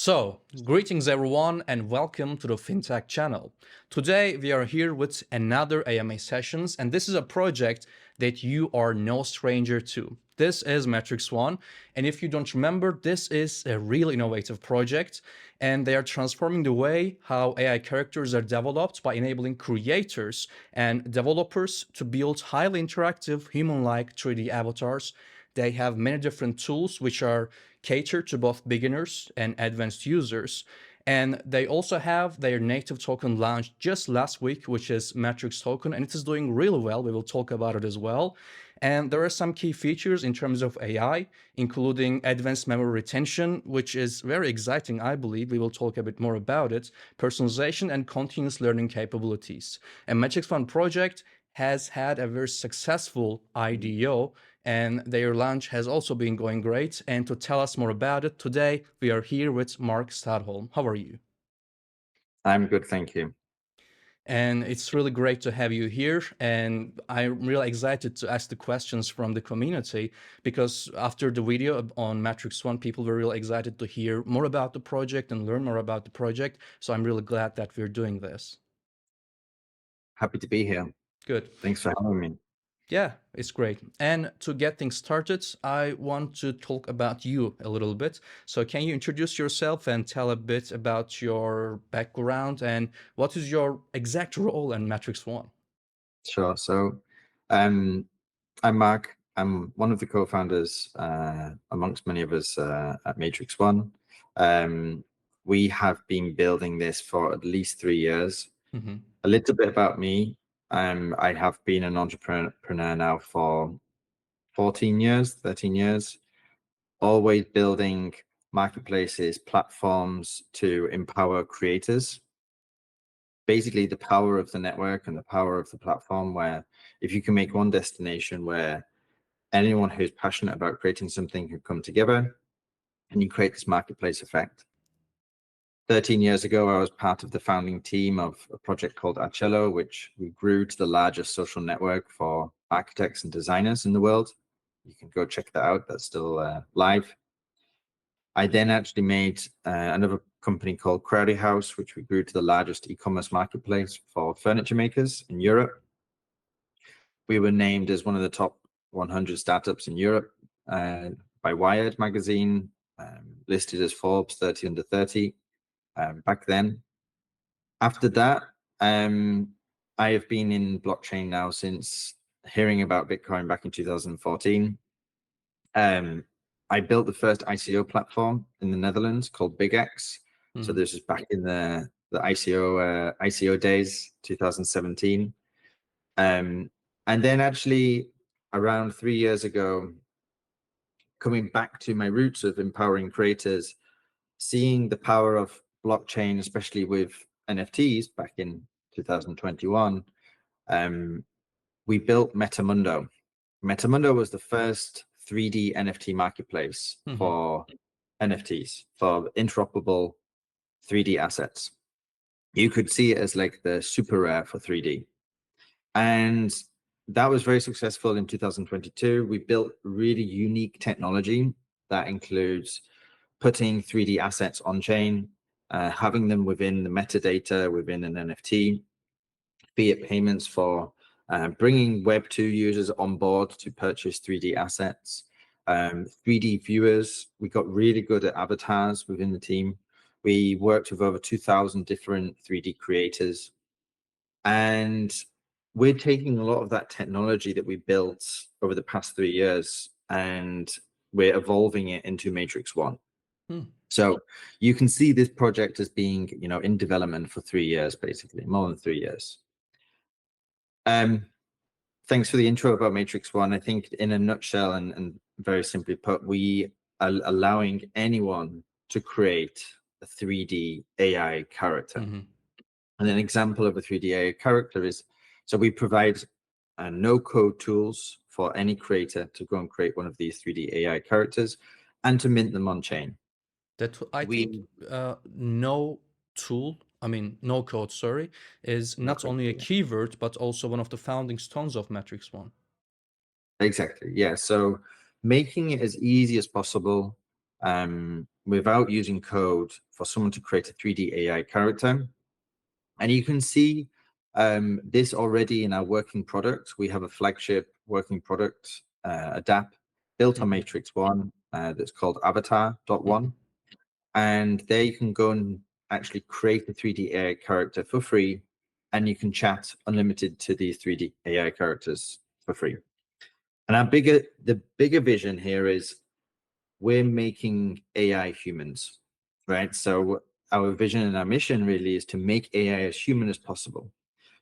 So, greetings everyone and welcome to the FinTech channel. Today we are here with another AMA sessions, and this is a project that you are no stranger to. This is Matrix One, and if you don't remember, this is a real innovative project, and they are transforming the way how AI characters are developed by enabling creators and developers to build highly interactive human-like 3D avatars. They have many different tools which are catered to both beginners and advanced users. And they also have their native token launched just last week, which is Matrix Token, and it is doing really well. We will talk about it as well. And there are some key features in terms of AI, including advanced memory retention, which is very exciting, I believe. We will talk a bit more about it, personalization and continuous learning capabilities. And Matrix One project has had a very successful IDO, and their launch has also been going great. And to tell us more about it, today we are here with Mark STUDHOLME. How are you? I'm good, thank you. And it's really great to have you here. And I'm really excited to ask the questions from the community because after the video on Matrix One, people were really excited to hear more about the project and learn more about the project. So I'm really glad that we're doing this. Happy to be here. Good. Thanks for having me. Yeah, it's great. And to get things started, I want to talk about you a little bit. So can you introduce yourself and tell a bit about your background and what is your exact role in Matrix One? Sure. So, um, I'm Mark. I'm one of the co-founders, amongst many of us, at Matrix One. Um, we have been building this for at least 3 years. Hmm. A little bit about me. I have been an entrepreneur now for 14 years, 13 years, always building marketplaces, platforms to empower creators. Basically the power of the network and the power of the platform, where if you can make one destination where anyone who's passionate about creating something can come together and you create this marketplace effect. 13 years ago, I was part of the founding team of a project called Arcello, which we grew to the largest social network for architects and designers in the world. You can go check that out. That's still live. I then actually made another company called Crowdy House, which we grew to the largest e-commerce marketplace for furniture makers in Europe. We were named as one of the top 100 startups in Europe by Wired magazine, listed as Forbes 30 under 30 back then. After that, I have been in blockchain now since hearing about Bitcoin back in 2014. I built the first ICO platform in the Netherlands called BigX. So this is back in the ICO days, 2017. And then actually around 3 years ago, coming back to my roots of empowering creators, seeing the power of blockchain, especially with NFTs back in 2021, we built Metamundo. Metamundo was the first 3D NFT marketplace for NFTs, for interoperable 3D assets. You could see it as like the super rare for 3D. And that was very successful in 2022. We built really unique technology that includes putting 3D assets on chain, having them within the metadata within an NFT, fiat payments for bringing Web2 users on board to purchase 3D assets, 3D viewers. We got really good at avatars within the team. We worked with over 2,000 different 3D creators. And we're taking a lot of that technology that we built over the past 3 years and we're evolving it into Matrix One. So you can see this project as being, in development for 3 years, basically, more than 3 years. Thanks for the intro about Matrix One. I think in a nutshell and very simply put, we are allowing anyone to create a 3D AI character. And an example of a 3D AI character is, so we provide no-code tools for any creator to go and create one of these 3D AI characters and to mint them on chain. That I think no code, sorry, is not only a keyword, but also one of the founding stones of Matrix One. Exactly, yeah. So making it as easy as possible. without using code for someone to create a 3D AI character. And you can see this already in our working product. We have a flagship working product, a DApp built on Mhm. Matrix One that's called Avatar.one. Mhm. And there you can go and actually create a 3D AI character for free, and you can chat unlimited to these 3D AI characters for free. And the bigger vision here is we're making AI humans, right? So our vision and our mission really is to make AI as human as possible.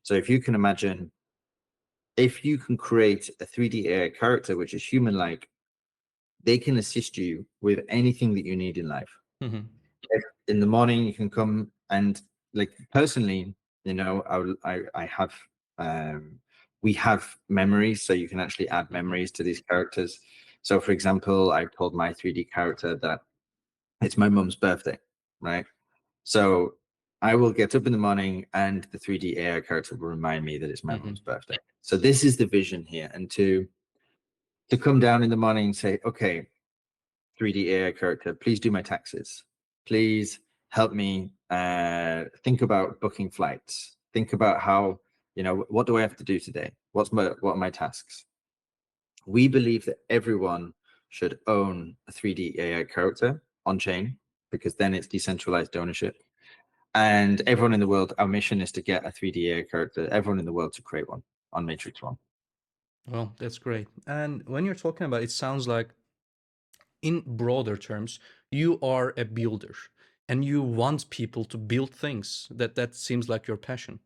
So if you can imagine, if you can create a 3D AI character which is human-like, they can assist you with anything that you need in life. Mhm. In the morning, you can come and, like, personally, I have we have memories, so you can actually add Mhm. memories to these characters. So for example, I told my 3D character that it's my mum's birthday, right? So I will get up in the morning and the 3D AI character will remind me that it's my Mhm. mum's birthday. So this is the vision here. And to come down in the morning and say, okay, 3D AI character, please do my taxes. Please help me think about booking flights. Think about how, what do I have to do today? What are my tasks? We believe that everyone should own a 3D AI character on chain, because then it's decentralized ownership. And everyone in the world, our mission is to get a 3D AI character, everyone in the world to create one on Matrix One. Well, that's great. And when you're talking about it, sounds like in broader terms, you are a builder and you want people to build things. That seems like your passion.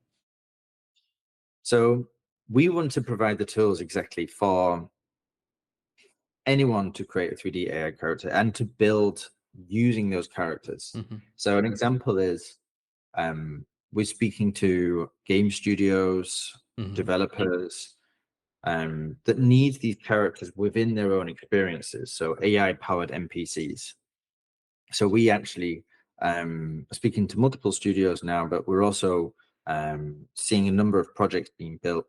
So we want to provide the tools exactly for anyone to create a 3D AI character and to build using those characters. Mhm. So an example is we're speaking to game studios, Mhm. developers that need these characters within their own experiences. So AI powered NPCs. So we actually are speaking to multiple studios now, but we're also seeing a number of projects being built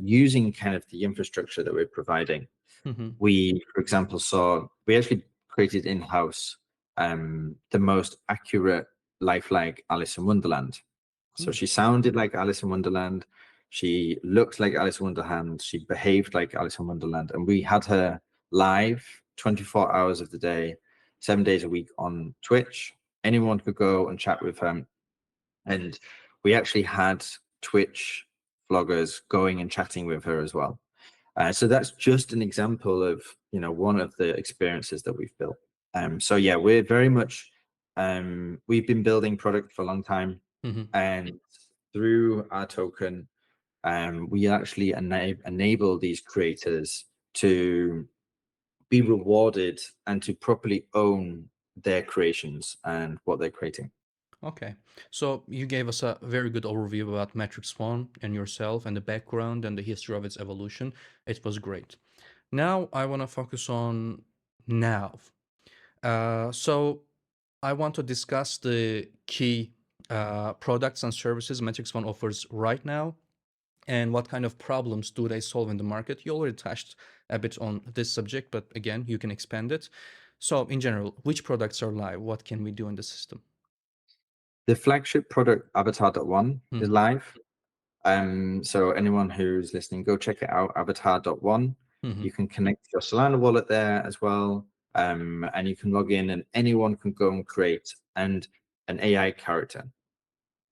using kind of the infrastructure that we're providing. Mhm. We, for example, we actually created in-house the most accurate lifelike Alice in Wonderland. So Mm. she sounded like Alice in Wonderland. She looked like Alice in Wonderland. She behaved like Alice in Wonderland. And we had her live 24 hours of the day, 7 days a week on Twitch. Anyone could go and chat with her. And we actually had Twitch vloggers going and chatting with her as well. So that's just an example of, one of the experiences that we've built. So yeah, we're very much, we've been building product for a long time, Mhm. and through our token, we actually enable these creators to be rewarded and to properly own their creations and what they're creating. Okay. So you gave us a very good overview about Matrix 1 and yourself and the background and the history of its evolution. It was great. Now I want to focus on now. So I want to discuss the key products and services Matrix 1 offers right now and what kind of problems do they solve in the market. You already touched a bit on this subject, but again, you can expand it. So in general, which products are live? What can we do in the system? The flagship product Avatar.one is Hmm. live. So anyone who's listening, go check it out, Avatar.one. Hmm. You can connect your Solana wallet there as well. And you can log in and anyone can go and create an AI character.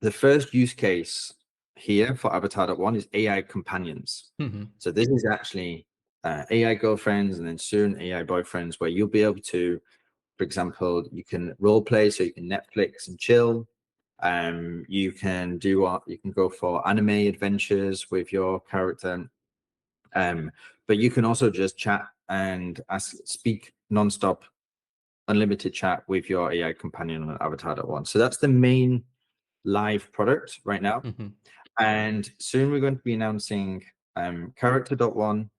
The first use case here for Avatar.one is AI companions. Hmm. So this is actually AI girlfriends and then soon AI boyfriends, where you'll be able to, for example, you can role play, so you can Netflix and chill. You can you can go for anime adventures with your character. But you can also just chat and speak nonstop, unlimited chat with your AI companion on Avatar.one. So that's the main live product right now. Hmm. And soon we're going to be announcing Character.one.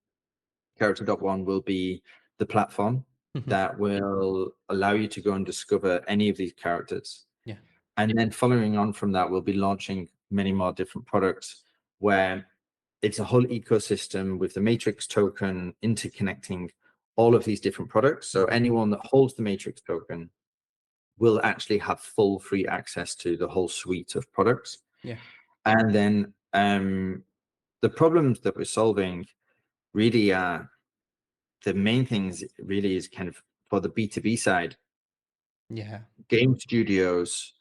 Character.one will be the platform Hmm. that will allow you to go and discover any of these characters. Yeah. And then following on from that, we'll be launching many more different products where it's a whole ecosystem with the Matrix token interconnecting all of these different products. So anyone that holds the Matrix token will actually have full free access to the whole suite of products. Yeah. And then the problems that we're solving really are the main things really is kind of for the B2B side. Yeah. Game studios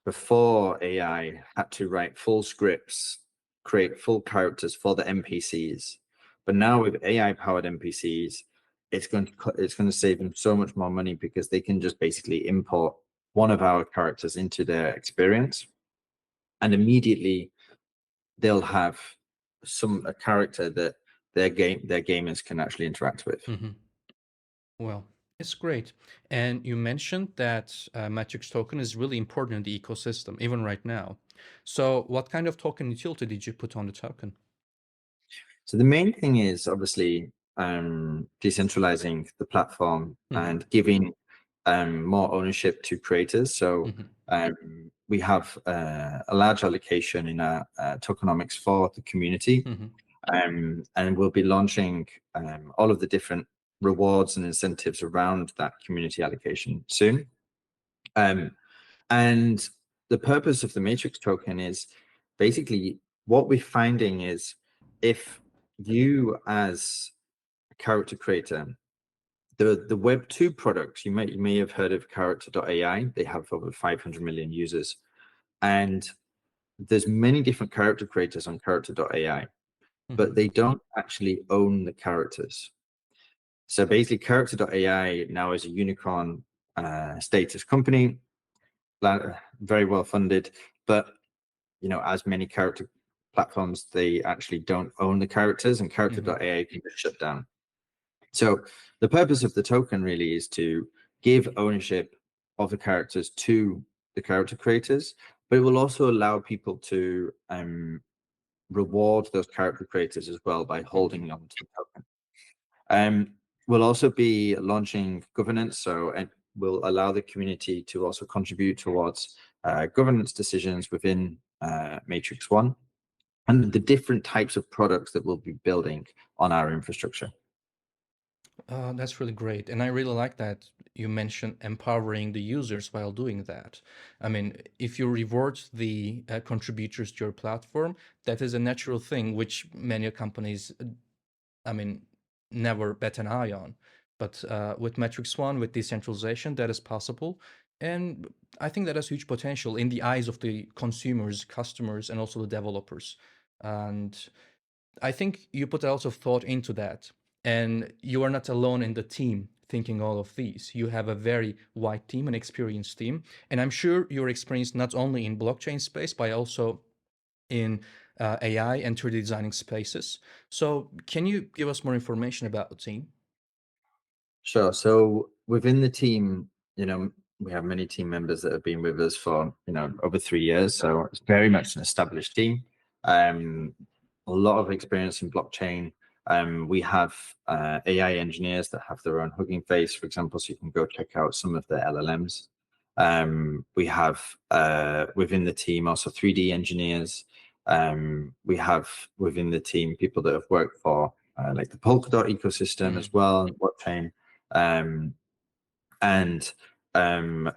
before AI had to write full scripts, create full characters for the NPCs. But now with AI powered NPCs, it's going to save them so much more money because they can just basically import one of our characters into their experience, and immediately they'll have a character that their gamers can actually interact with. Hmm. Well, it's great. And you mentioned that Matrix token is really important in the ecosystem, even right now. So what kind of token utility did you put on the token? So the main thing is obviously decentralizing the platform Hmm. and giving more ownership to creators. So Hmm. we have a large allocation in our tokenomics for the community, Hmm. and we'll be launching all of the different rewards and incentives around that community allocation soon. And the purpose of the Matrix token is basically what we're finding is if you as a character creator, the Web 2 products, you may have heard of character.ai. They have over 500 million users. And there's many different character creators on character.ai, but Hmm. they don't actually own the characters. So basically, character.ai now is a unicorn status company, very well funded, but as many character platforms, they actually don't own the characters, and Hmm. character.ai can get shut down. So the purpose of the token really is to give ownership of the characters to the character creators, but it will also allow people to reward those character creators as well by Hmm. holding on to the token. We'll also be launching governance, so it will allow the community to also contribute towards governance decisions within Matrix One and the different types of products that we'll be building on our infrastructure. That's really great. And I really like that you mentioned empowering the users while doing that. I mean, if you reward the contributors to your platform, that is a natural thing which many companies, I mean, never bet an eye on. But with Matrix One, with decentralization, that is possible. And I think that has huge potential in the eyes of the consumers, customers, and also the developers. And I think you put a lot of thought into that. And you are not alone in the team thinking all of these. You have a very wide team, an experienced team. And I'm sure you're experienced not only in blockchain space, but also in AI and 3D designing spaces. So, can you give us more information about the team? Sure. So within the team, we have many team members that have been with us for, over 3 years. So it's very much an established team. A lot of experience in blockchain. We have AI engineers that have their own Hugging Face, for example, so you can go check out some of the LLMs. We have within the team also 3D engineers. We have within the team people that have worked for like the Polkadot ecosystem Hmm. as well, blockchain. Um, and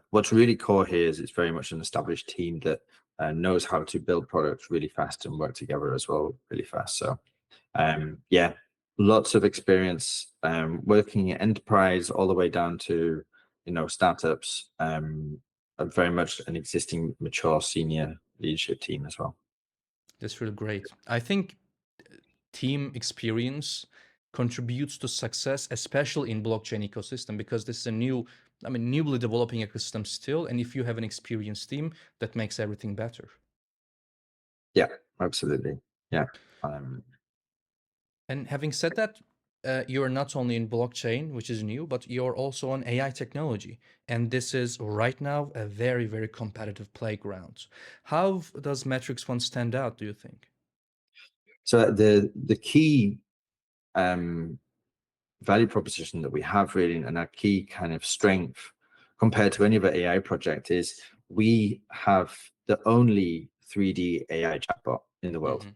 what's really core here is it's very much an established team that knows how to build products really fast and work together as well really fast. So yeah, lots of experience working at enterprise all the way down to startups. Very much an existing mature senior leadership team as well. That's really great. I think team experience contributes to success, especially in blockchain ecosystem, because this is a newly developing ecosystem still. And if you have an experienced team, that makes everything better. Yeah, absolutely. Yeah. Um, And having said that, you're not only in blockchain, which is new, but you're also on AI technology. And this is right now a very, very competitive playground. How does Matrix One stand out, do you think? so the key um, value proposition that we have really, and our key kind of strength compared to any other AI project is we have the only 3D AI chatbot in the world. Hmm.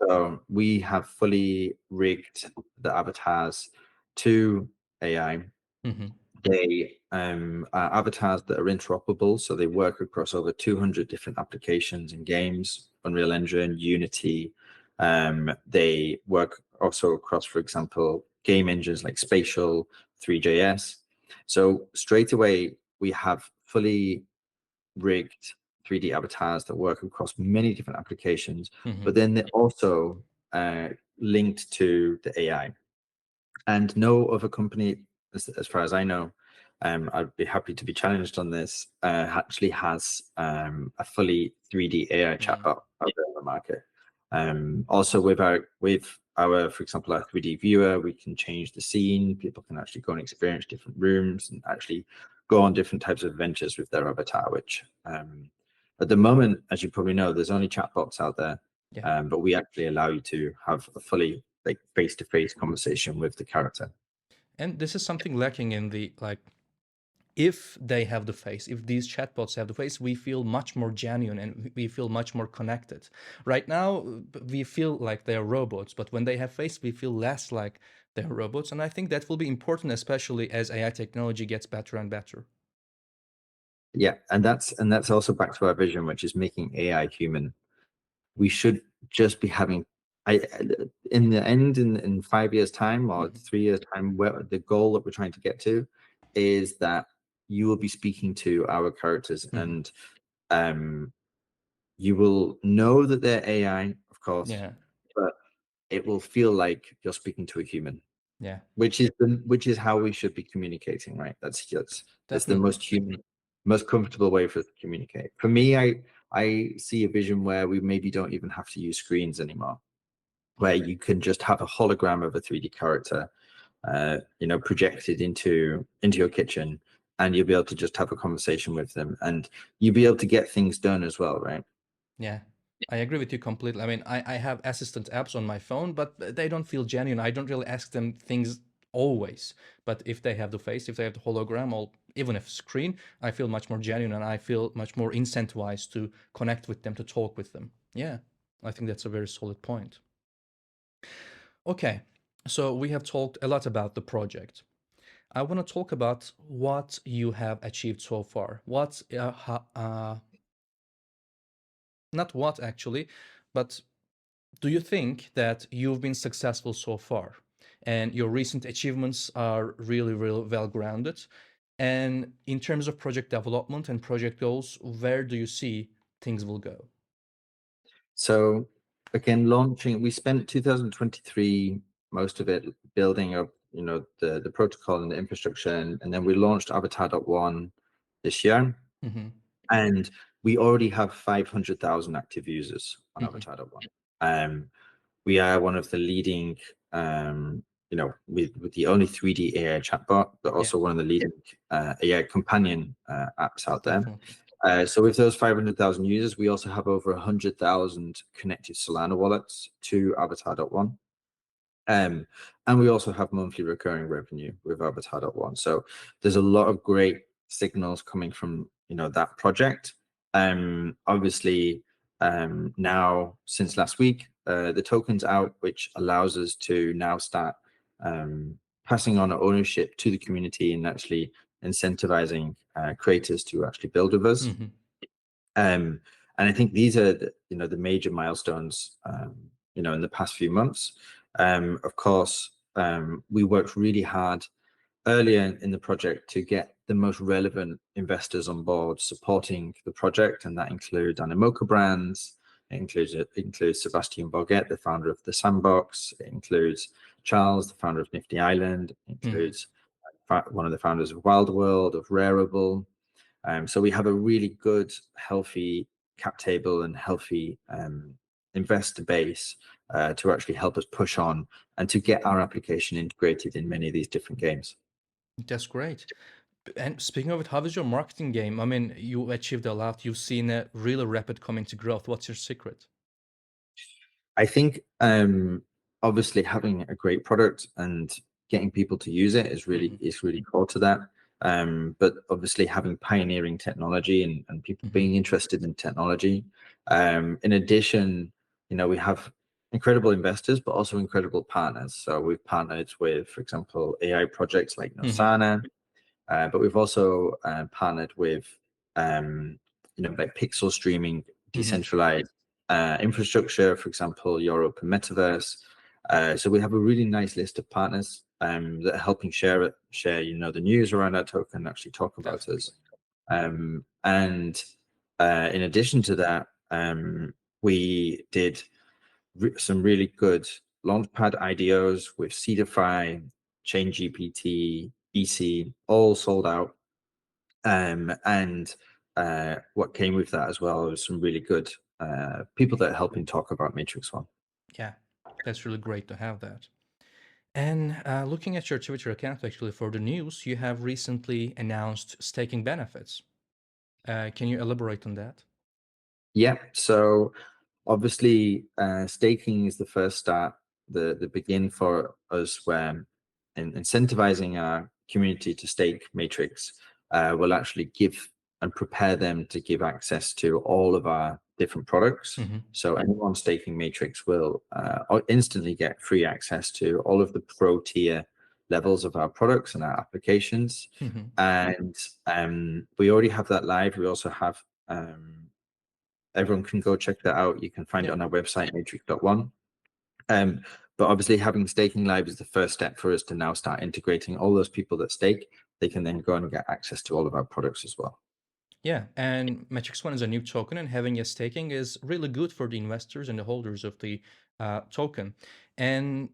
So we have fully rigged the avatars to AI. Hmm. They are avatars that are interoperable, so they work across over 200 different applications and games, Unreal Engine, Unity. They work also across, for example, game engines like Spatial, 3JS. So straight away, we have fully rigged 3D avatars that work across many different applications, but then they're also linked to the AI. And no other company, as far as I know, I'd be happy to be challenged on this, actually has a fully 3D AI chatbot out there on the market. Also with our, for example, our 3D viewer, we can change the scene. People can actually go and experience different rooms and actually go on different types of adventures with their avatar, which at the moment, as you probably know, there's only chatbots out there. Yeah. But we actually allow you to have a fully like face-to-face conversation with the character. And this is something lacking in the like if they have the face, if these chatbots have the face, we feel much more genuine and we feel much more connected. Right now, we feel like they're robots, but when they have face, we feel less like they're robots. And I think that will be important, especially as AI technology gets better and better. Yeah, and that's also back to our vision, which is making AI human. We should just be having I in the end in 5 years time or 3 years time, where the goal that we're trying to get to is that you will be speaking to our characters and you will know that they're AI, of course, Yeah, but it will feel like you're speaking to a human, yeah, which is how we should be communicating, right? That's the definitely. most human, most comfortable way for us to communicate. For me, I see a vision where we maybe don't even have to use screens anymore, where you can just have a hologram of a 3D character, projected into your kitchen, and you'll be able to just have a conversation with them, and you'll be able to get things done as well, right? Yeah, I agree with you completely. I mean, I have assistant apps on my phone, but they don't feel genuine. I don't really ask them things always. But if they have the face, if they have the hologram, or even if screen, I feel much more genuine and I feel much more incentivized to connect with them, to talk with them. Yeah, I think that's a very solid point. Okay, so we have talked a lot about the project. I want to talk about what you have achieved so far. Not what actually, but do you think that you've been successful so far and your recent achievements are really, really well grounded? And in terms of project development and project goals, where do you see things will go? So again, we spent 2023, most of it building up, the protocol and the infrastructure, and then we launched Avatar.1 this year, Hmm. and we already have 500,000 active users on Hmm. Avatar.1. We are one of the leading, with the only 3D AI chatbot, but Yeah, also one of the leading AI companion apps out there. definitely. So with those 500,000 users, we also have over 100,000 connected Solana wallets to Avatar.1. And we also have monthly recurring revenue with Avatar.1. So there's a lot of great signals coming from that project. Obviously, now since last week, the token's out, which allows us to now start passing on ownership to the community and actually incentivizing creators to actually build with us. Hmm. And I think these are the major milestones in the past few months. Of course, we worked really hard earlier in the project to get the most relevant investors on board supporting the project, and that includes Animoca Brands. It includes Sebastian Boguet, the founder of the Sandbox. It includes Charles, the founder of Nifty Island. It Hmm. includes one of the founders of Wild World, of Rareable. So we have a really good, healthy cap table and healthy investor base to actually help us push on and to get our application integrated in many of these different games. That's great. And speaking of it, how is your marketing game? I mean, you achieved a lot. You've seen a really rapid coming to growth. What's your secret? I think obviously having a great product and getting people to use it Hmm. is really core to that. But obviously having pioneering technology and people Hmm. being interested in technology. In addition, we have incredible investors, but also incredible partners. So we've partnered with, for example, AI projects like Hmm. Nosana. But we've also partnered with like pixel streaming, Mm-hmm. decentralized infrastructure, for example, your open metaverse. So we have a really nice list of partners that are helping share the news around our token, actually talk about us. Definitely. And in addition to that, we did some really good launchpad IDOs with Cedarfy, ChainGPT, EC, all sold out. And what came with that as well was some really good people that are helping talk about Matrix One. Yeah, that's really great to have that. And looking at your Twitter account, actually, for the news, you have recently announced staking benefits. Can you elaborate on that? Yeah, so obviously staking is the first start, the begin for us, where incentivizing our community to stake Matrix will actually give and prepare them to give access to all of our different products. Mm-hmm. So anyone staking Matrix will instantly get free access to all of the pro tier levels of our products and our applications. Mm-hmm. And we already have that live. We also have everyone can go check that out. You can find it Yeah. on our website, matrix.one. Um, but obviously having staking live is the first step for us to now start integrating all those people that stake. They can then go and get access to all of our products as well. Yeah, and Matrix One is a new token, and having a staking is really good for the investors and the holders of the token. And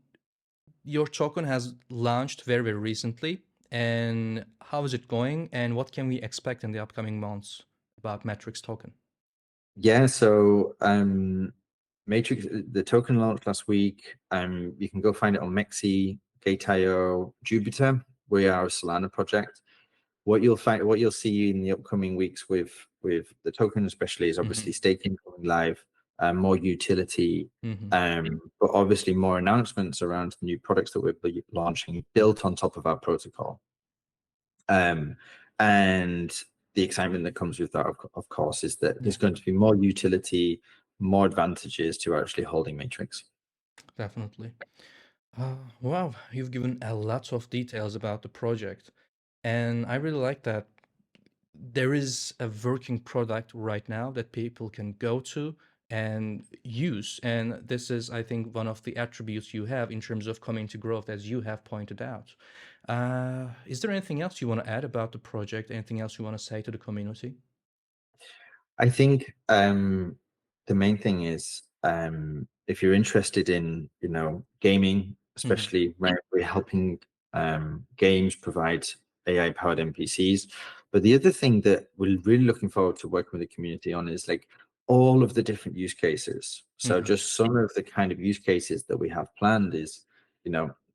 your token has launched very, very recently. And how is it going? And what can we expect in the upcoming months about Matrix token? Yeah, so Matrix, the token launched last week. You can go find it on Mexi, Gate.io, Jupiter. We are a Solana project. What you'll see in the upcoming weeks with the token, especially, is Mm-hmm. obviously staking going live, more utility, Mm-hmm. but obviously more announcements around new products that we're launching built on top of our protocol. And the excitement that comes with that, of course, is that Yeah, there's going to be more utility, more advantages to actually holding Matrix. definitely. Wow, you've given a lot of details about the project. And I really like that there is a working product right now that people can go to and use. And this is, I think, one of the attributes you have in terms of community growth, as you have pointed out. Is there anything else you want to add about the project? Anything else you want to say to the community? I think the main thing is if you're interested in gaming, Hmm. especially when we're helping games provide AI powered NPCs. But the other thing that we're really looking forward to working with the community on is like all of the different use cases. So Hmm. just some of the kind of use cases that we have planned is,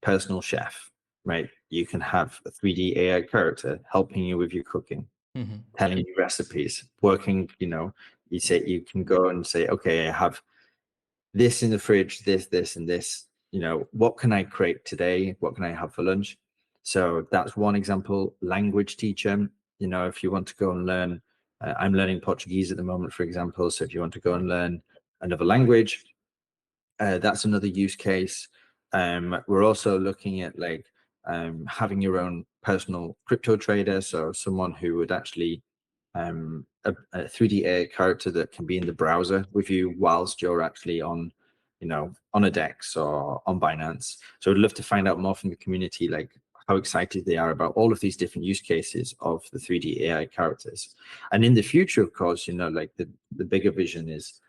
personal chef, right? You can have a 3D AI character helping you with your cooking, Hmm. telling you recipes, working, you say you can go and say, okay, I have this in the fridge, this, and this. What can I create today? What can I have for lunch? So that's one example. Language teacher, if you want to go and learn, I'm learning Portuguese at the moment, for example. So if you want to go and learn another language, that's another use case. We're also looking at like having your own personal crypto trader, so someone who would actually a 3D AI character that can be in the browser with you whilst you're actually on a DEX or on Binance. So I'd love to find out more from the community, like how excited they are about all of these different use cases of the 3D AI characters. And in the future, of course, like the bigger vision is,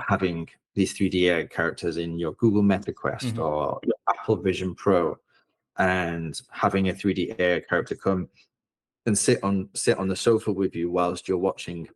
having these 3D AI characters in your Google Meta Quest Hmm. or your Apple Vision Pro, and having a 3D AI character come and sit on the sofa with you whilst you're watching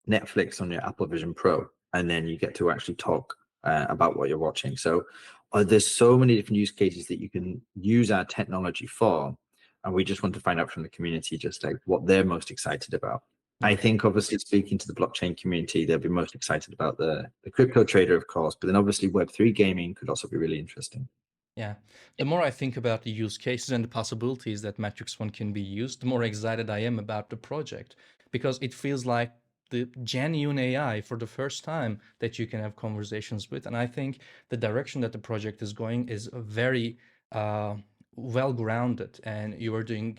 Netflix on your Apple Vision Pro, and then you get to actually talk about what you're watching. So there's so many different use cases that you can use our technology for, and we just want to find out from the community just like what they're most excited about. I Yeah. think obviously speaking to the blockchain community, they'll be most excited about the crypto trader, of course, but then obviously Web3 gaming could also be really interesting. Yeah. The more I think about the use cases and the possibilities that Matrix One can be used, the more excited I am about the project because it feels like the genuine AI for the first time that you can have conversations with. And I think the direction that the project is going is very uh, well grounded, and you are doing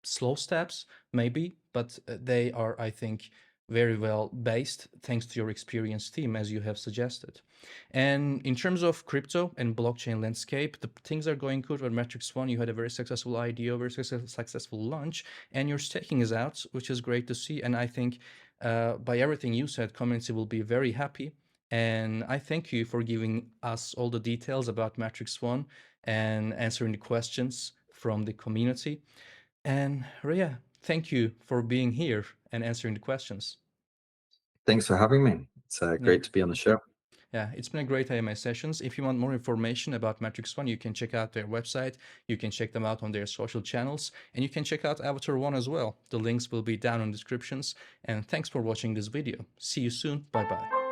slow steps, maybe, but they are, I think, very well based thanks to your experienced team, as you have suggested. And in terms of crypto and blockchain landscape, the things are going good with Matrix One. You had a very successful IDO, very successful launch, and your staking is out, which is great to see. And I think by everything you said, community will be very happy. And I thank you for giving us all the details about Matrix One and answering the questions from the community. And Ria, thank you for being here and answering the questions. Thanks for having me. It's Yeah. great to be on the show. Yeah, it's been a great AMA sessions. If you want more information about Matrix One, you can check out their website. You can check them out on their social channels, and you can check out Avatar One as well. The links will be down in descriptions. And thanks for watching this video. See you soon. Bye bye.